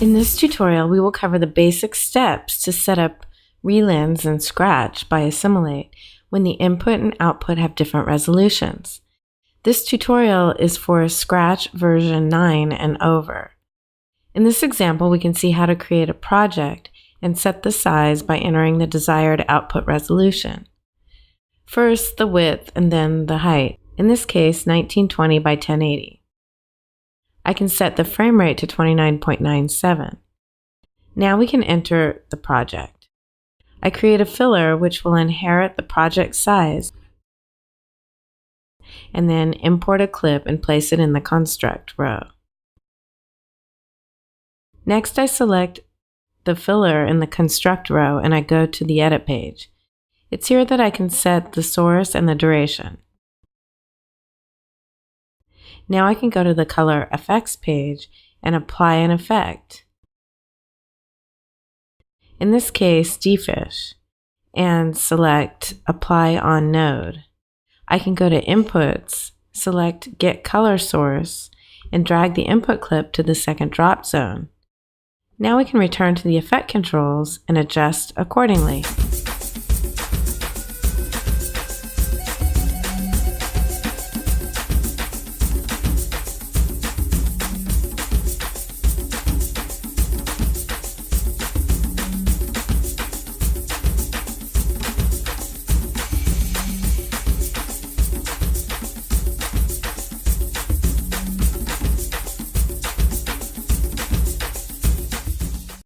In this tutorial, we will cover the basic steps to set up relens in Scratch by Assimilate when the input and output have different resolutions. This tutorial is for Scratch version 9 and over. In this example, we can see how to create a project and set the size by entering the desired output resolution. First, the width and then the height. In this case, 1920 by 1080. I can set the frame rate to 29.97. Now we can enter the project. I create a filler which will inherit the project size and then import a clip and place it in the construct row. Next, I select the filler in the construct row and I go to the edit page. It's here that I can set the source and the duration. Now I can go to the color effects page and apply an effect. In this case, D-Fish, and select Apply on Node. I can go to Inputs, select Get Color Source, and drag the input clip to the second drop zone. Now we can return to the effect controls and adjust accordingly.